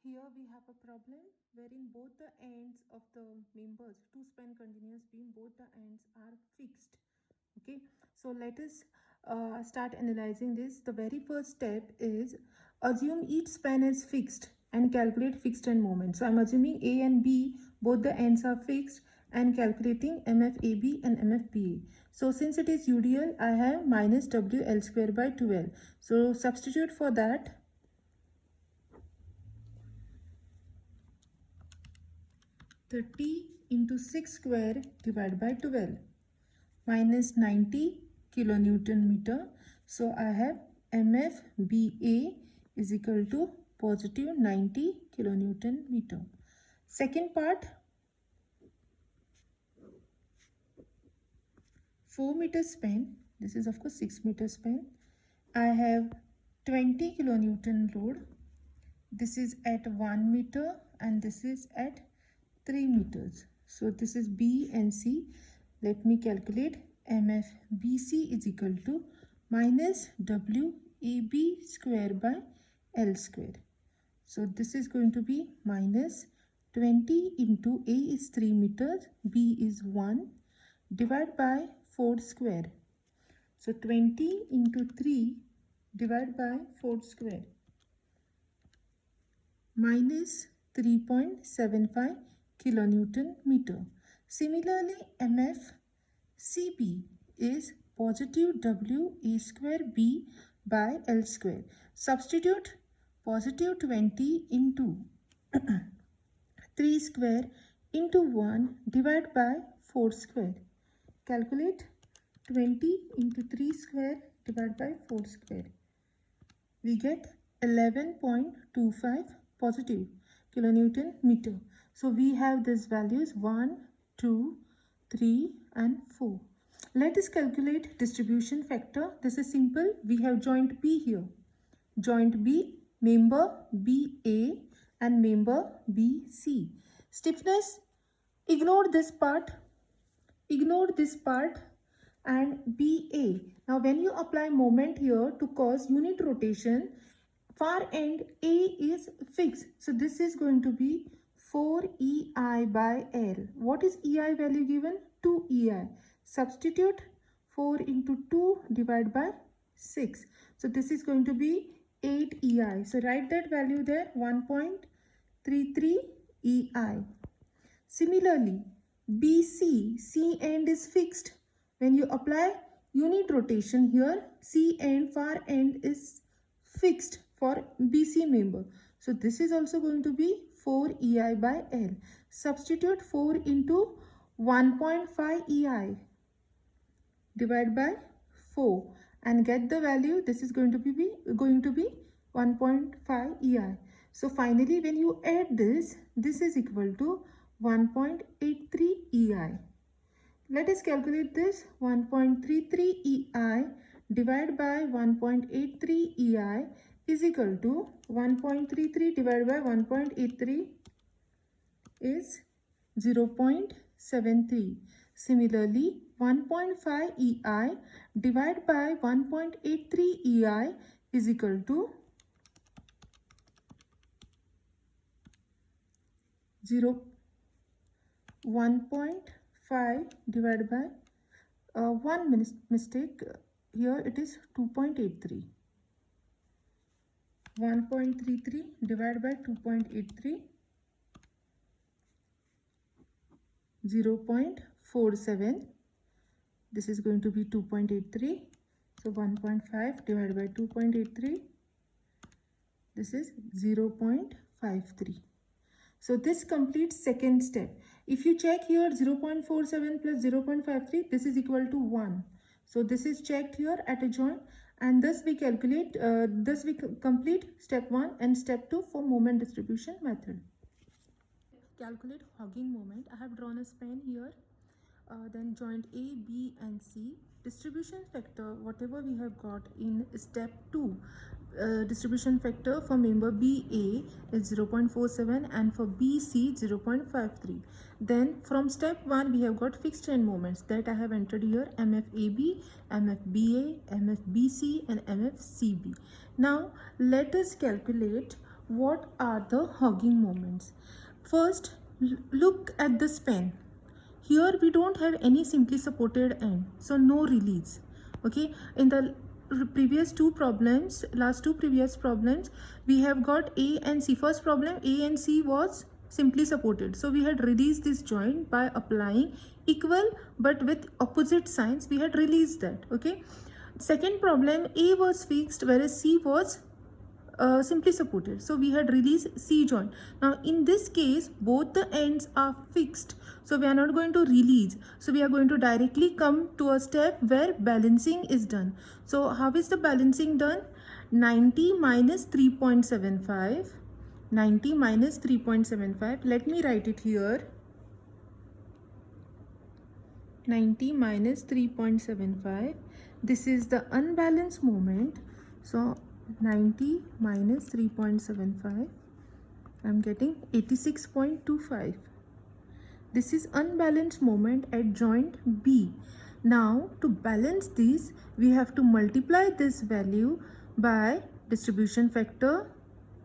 here we have a problem wherein both the ends of the members, two span continuous beam, both the ends are fixed. Okay, so let us start analyzing this. The very first step is assume each span is fixed and calculate fixed end moment. So I'm assuming A and B, both the ends are fixed, and calculating MFAB and MFBA. So since it is UDL, I have minus WL square by 2L. So substitute for that. 30 into 6 square divided by 12 minus 90 kilonewton meter. So I have MFBA is equal to positive 90 kilonewton meter. Second part, 4 meter span. This is of course 6 meter span. I have 20 kilonewton load. This is at 1 meter and this is at 3 meters. So this is B and C. Let me calculate. MFBC is equal to minus WAB square by L square. So this is going to be minus 20 into A is 3 meters, B is 1, divided by 4 square. So 20 into 3 divided by 4 square minus 3.75 kilonewton meter. Similarly, MFCB is positive WA square B by L square. Substitute positive 20 into 3 square into 1 divided by 4 square. Calculate 20 into 3 square divided by 4 square. We get 11.25 positive kilonewton meter. So we have these values 1, 2, 3 and 4. Let us calculate distribution factor. This is simple. We have joint B here. Joint B, member BA and member BC. Stiffness, ignore this part and BA. Now when you apply moment here to cause unit rotation, far end A is fixed. So this is going to be 4 EI by L. What is EI value given? 2 EI. Substitute 4 into 2 divided by 6. So this is going to be 8 EI. So write that value there, 1.33 EI. Similarly, BC, C end is fixed. When you apply unit rotation here, C end, far end is fixed for BC member. So this is also going to be 4 EI by L. Substitute 4 into 1.5 EI divided by 4 and get the value. This is going to be 1.5 EI. So finally when you add this is equal to 1.83 EI. Let us calculate this. 1.33 EI divided by 1.83 EI is equal to 1.33 divided by 1.83 is 0.73. Similarly, 1.5 EI divided by 1.83 EI is equal to 1.5 divided by one mistake here, it is 2.83. 1.33 divided by 2.83, 0.47. This is going to be 2.83. So 1.5 divided by 2.83, this is 0.53. So this completes second step. If you check here, 0.47 plus 0.53, this is equal to 1. So this is checked here at a joint, and thus we calculate, thus we complete step 1 and step 2 for moment distribution method. Calculate hogging moment. I have drawn a span here. Then joint A, B and C. Distribution factor, whatever we have got in step 2, distribution factor for member BA is 0.47 and for BC 0.53. Then from step 1 we have got fixed end moments that I have entered here: MFAB, MFBA, MFBC and MFCB. Now let us calculate what are the hugging moments? First, look at the span. Here we don't have any simply supported end, so no release. Okay, in the previous two problems, last two previous problems, we have got A and C. First problem, A and C was simply supported, so we had released this joint by applying equal but with opposite signs. We had released that. Okay, second problem, A was fixed whereas C was simply supported, so we had released C joint. Now in this case both the ends are fixed, so we are not going to release, so we are going to directly come to a step where balancing is done. So how is the balancing done? 90 minus 3.75, 90 minus 3.75, let me write it here. 90 minus 3.75, this is the unbalanced moment, so 90 minus 3.75, I'm getting 86.25. This is unbalanced moment at joint B. Now to balance this, we have to multiply this value by distribution factor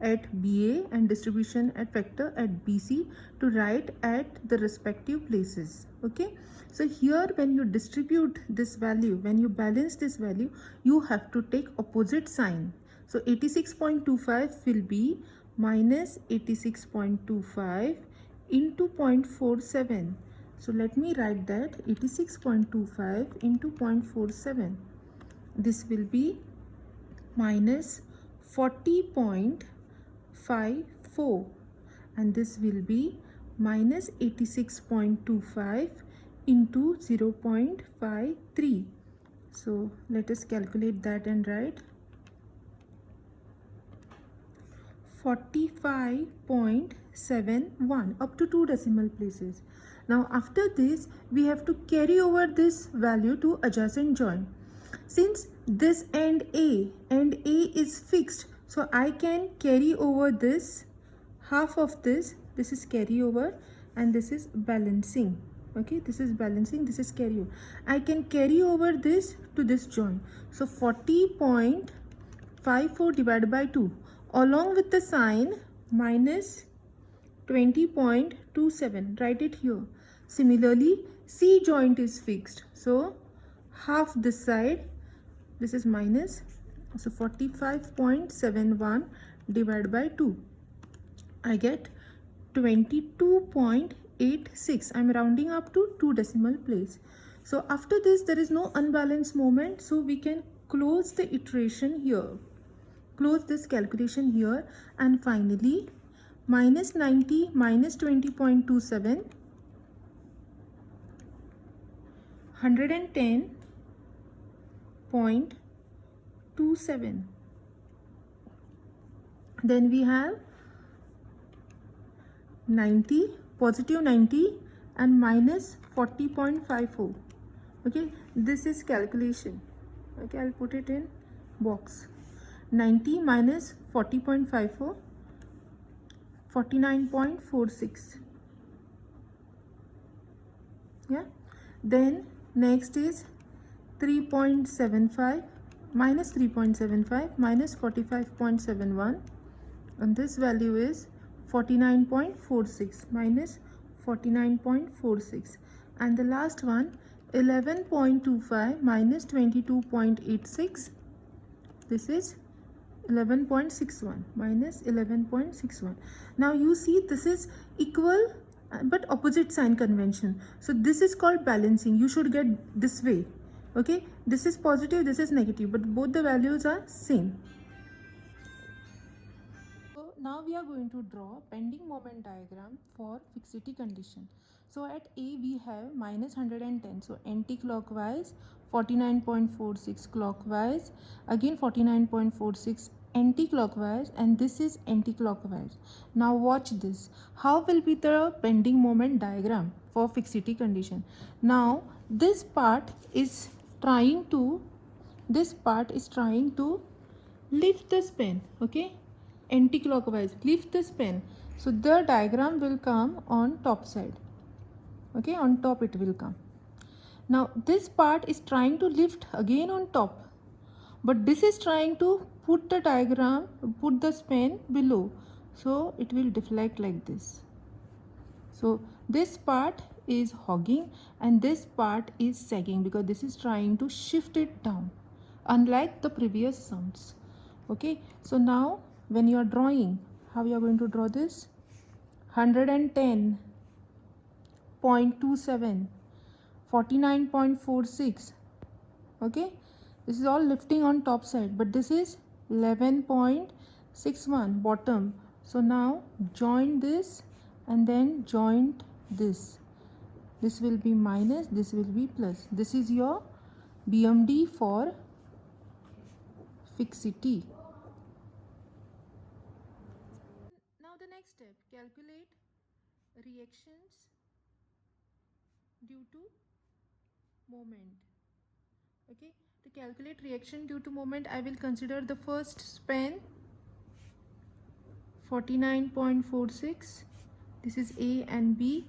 at BA and distribution at factor at BC to write at the respective places. Okay, so here when you distribute this value, when you balance this value, you have to take opposite sign. So 86.25 will be minus 86.25 into 0.47. So let me write that 86.25 into 0.47. This will be minus 40.54 and this will be minus 86.25 into 0.53. So let us calculate that and write 45.71 up to 2 decimal places. Now after this we have to carry over this value to adjacent joint. Since this end A is fixed, so I can carry over this half of this. This is carry over and this is balancing. Okay, this is balancing, this is carry over. I can carry over this to this joint. So 40.54 divided by 2 along with the sign minus 20.27, write it here. Similarly C joint is fixed, so half this side, this is minus, so 45.71 divided by 2, I get 22.86. I'm rounding up to 2 decimal place. So after this there is no unbalanced moment, so we can close the iteration here, close this calculation here, and finally minus 90 minus 20.27, 110.27. Then we have 90, positive 90 and minus 40.54. Okay, this is calculation. Okay, I'll put it in box. 90 minus 40.54, 49.46. Yeah, then next is 3.75 minus 3.75 minus 45.71, and this value is 49.46 minus 49.46, and the last one 11.25 minus 22.86, this is 11.61 minus 11.61. Now you see this is equal but opposite sign convention, so this is called balancing. You should get this way. Okay, this is positive, this is negative, but both the values are same. So now we are going to draw bending moment diagram for fixity condition. So at A we have minus 110, so anti-clockwise, 49.46 clockwise, again 49.46 anti-clockwise, and this is anti-clockwise. Now watch this. How will be the bending moment diagram for fixity condition? Now this part is trying to lift the span. Okay, anti-clockwise, lift the span, so the diagram will come on top side. Okay, on top it will come. Now this part is trying to lift again on top, but this is trying to put the span below. so it will deflect like this. So this part is hogging and this part is sagging because this is trying to shift it down, unlike the previous sums. Okay, so now when you are drawing, how you are going to draw this? 110.27, 49.46. okay, this is all lifting on top side, but this is 11.61 bottom. So now join this and then join this. This will be minus, this will be plus. This is your BMD for fixity. Now the next step, calculate reactions due to moment. Okay, to calculate reaction due to moment, I will consider the first span 49.46. This is A and B.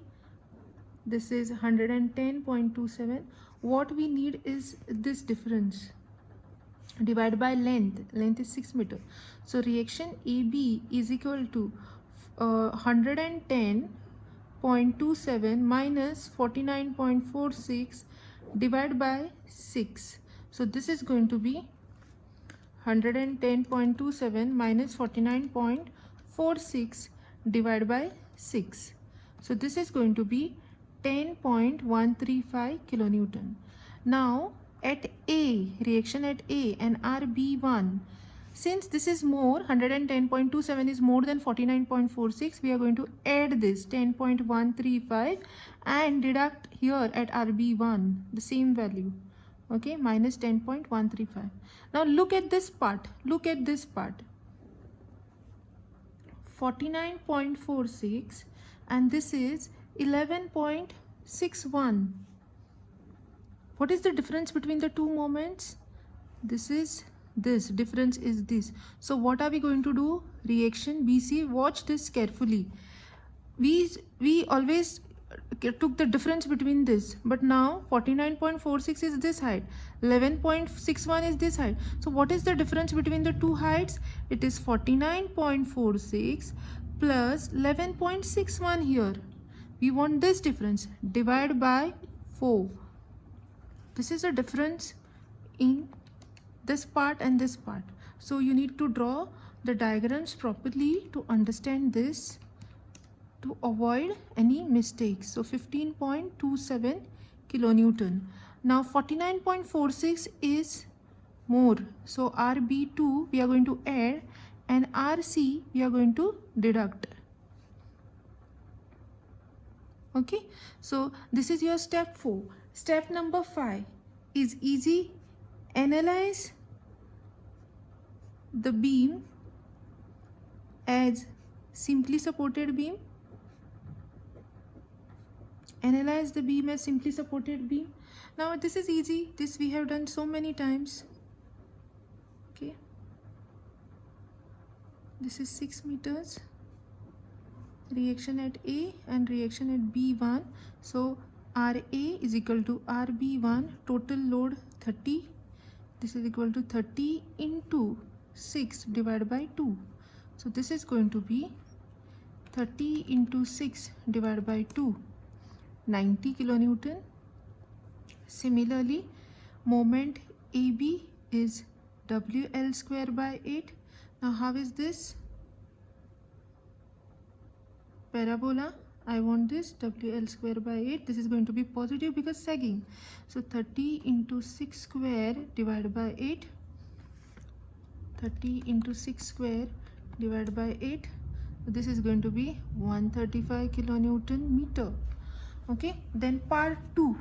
This is 110.27. What we need is this difference. Divide by length. Length is 6 meter. So reaction AB is equal to 110.27 minus 49.46 divided by 6. So this is going to be 110.27 minus 49.46 divided by 6. So this is going to be 10.135 kilonewton. Now at A, reaction at A and RB1, since this is more, 110.27 is more than 49.46, we are going to add this 10.135 and deduct here at RB1 the same value. Okay, minus 10.135. Now look at this part. Look at this part. 49.46 and this is 11.61. What is the difference between the two moments? This is this. Difference is this. So what are we going to do? Reaction BC. Watch this carefully. We always took the difference between this, but now 49.46 is this height, 11.61 is this height. So what is the difference between the two heights? It is 49.46 plus 11.61 here. We want this difference. Divide by 4. This is a difference in this part and this part. So you need to draw the diagrams properly to understand this, to avoid any mistakes. So 15.27 kilonewton. Now 49.46 is more. So RB2 we are going to add and RC we are going to deduct. Okay, so this is your step 4. Step number 5 is easy. Analyze the beam as simply supported beam. Analyze the beam as simply supported beam. Now this is easy. This we have done so many times. Okay, this is 6 meters. Reaction at A and reaction at B1. So RA is equal to RB1. Total load 30. This is equal to 30 into 6 divided by 2. So this is going to be 30 into 6 divided by 2. 90 kilonewton. Similarly, moment AB is WL square by 8. Now how is this? Parabola. I want this WL square by 8. This is going to be positive because sagging. So 30 into 6 square divided by 8. 30 into 6 square divided by 8. So this is going to be 135 kilonewton meter. Okay, then part 2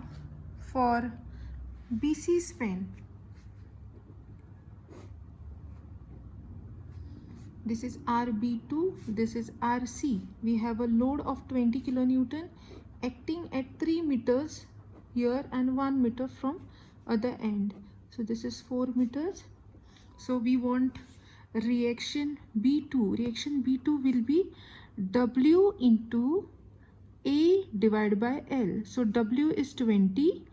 for BC span. This is RB2, this is RC. We have a load of 20 kilonewton acting at 3 meters here and 1 meter from other end. So this is 4 meters. So we want reaction B2. Reaction B2 will be W into A divided by L. So W is 20,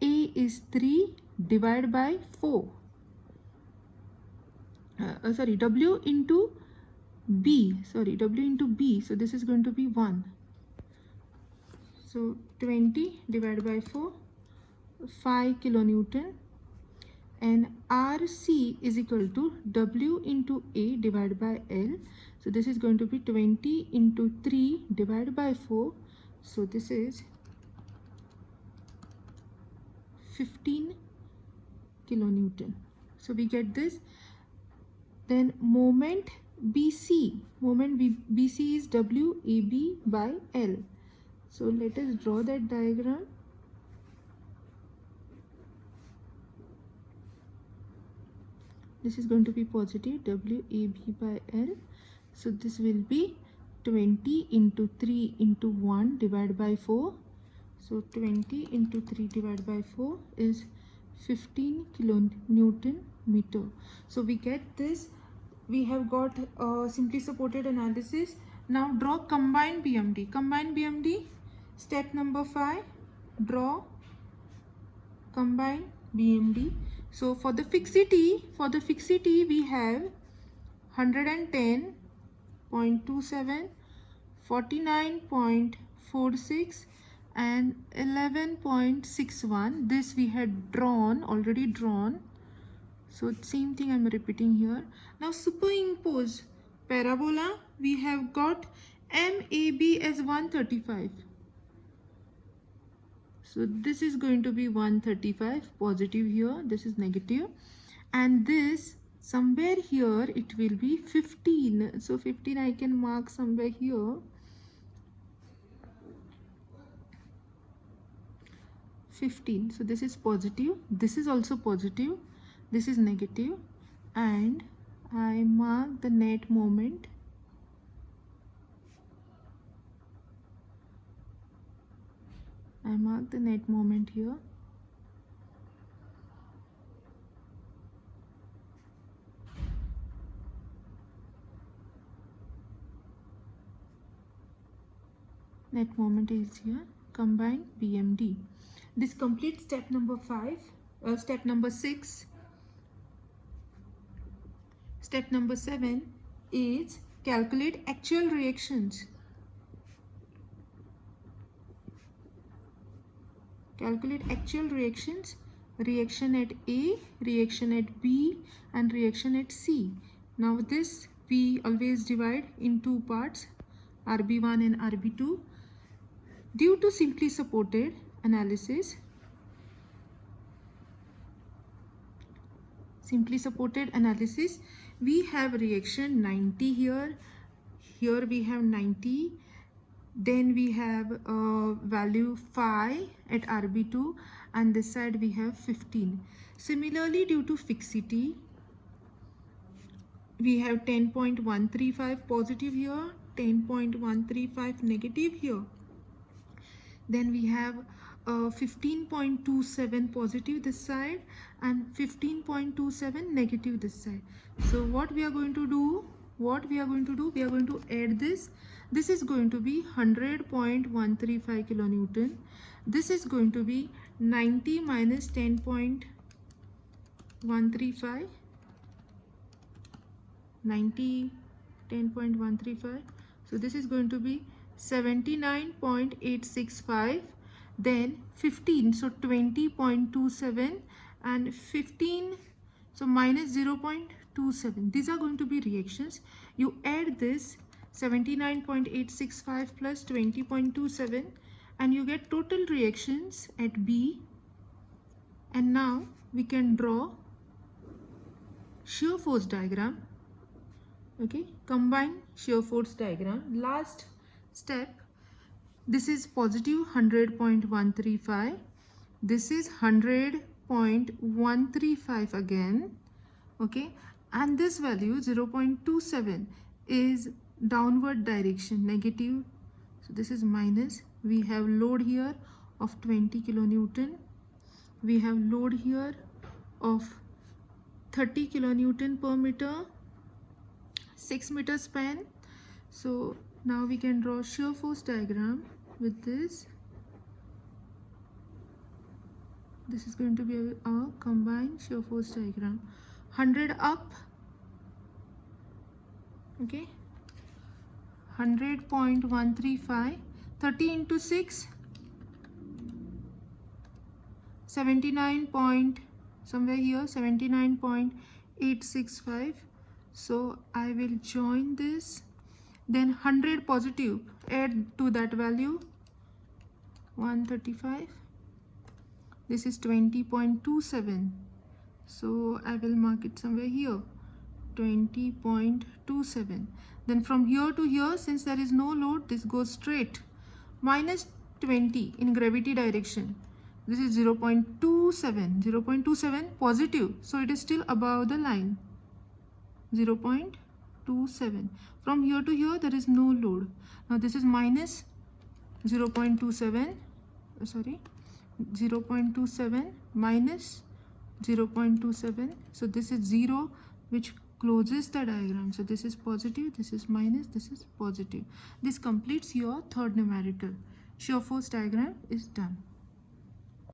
A is 3 divided by 4. W into W into B, so this is going to be 1. So 20 divided by 4, 5 kilonewton, and RC is equal to W into A divided by L. So this is going to be 20 into 3 divided by 4. So this is 15 kilonewton. So we get this. Then moment BC is WAB by L. So let us draw that diagram. This is going to be positive WAB by L. So this will be 20 into 3 into 1 divided by 4. So 20 into 3 divided by 4 is 15 kilonewton meter. So we get this. We have got simply supported analysis. Now draw combined BMD. Combined BMD, step number 5. Draw combined BMD. So for the fixity we have 110.27, 49.46 and 11.61. This we had already drawn. So same thing I'm repeating here. Now superimpose parabola. We have got MAB as 135. So this is going to be 135 positive here. This is negative. And this somewhere here it will be 15. So 15 I can mark somewhere here. 15. So this is positive. This is also positive. This is negative. And I mark the net moment. I mark the net moment here. Net moment is here. Combine BMD. This completes step number 5. Step number 6. Step number 7 is calculate actual reactions. Calculate actual reactions. Reaction at A, reaction at B, and reaction at C. Now this we always divide in 2 parts, RB1 and RB2. Due to simply supported analysis, we have reaction 90 here. Here we have 90. Then we have value 5 at RB2, and this side we have 15. Similarly, due to fixity, we have 10.135 positive here, 10.135 negative here. Then we have 15.27 positive this side and 15.27 negative this side. So what we are going to do? We are going to add this. This is going to be 100.135 kilonewton. This is going to be 90 minus 10.135. 90, 10.135. So this is going to be 79.865. Then 15, so 20.27, and 15, so minus 0.27. These are going to be reactions. You add this 79.865 plus 20.27 and you get total reactions at B. And now we can draw shear force diagram. Okay, combine shear force diagram. Last step. This is positive 100.135. This is 100.135 again. Okay, and this value 0.27 is downward direction, negative. So this is minus. We have load here of 20 kilonewton. We have load here of 30 kilonewton per meter, 6 meter span. So now we can draw shear force diagram with this. This is going to be a combined shear force diagram. 100 up, okay, 100.135, 30 into 6, 79 point, somewhere here 79.865. So I will join this, then 100 positive, add to that value 135. This is 20.27, so I will mark it somewhere here, 20.27. Then from here to here, since there is no load, this goes straight, minus 20 in gravity direction. This is 0.27, 0.27 positive, so it is still above the line, 0.27. From here to here, there is no load. Now this is minus 0.27, 0.27 minus 0.27. So this is 0, which closes the diagram. So this is positive, this is minus, this is positive. This completes your third numerical. Shear force diagram is done.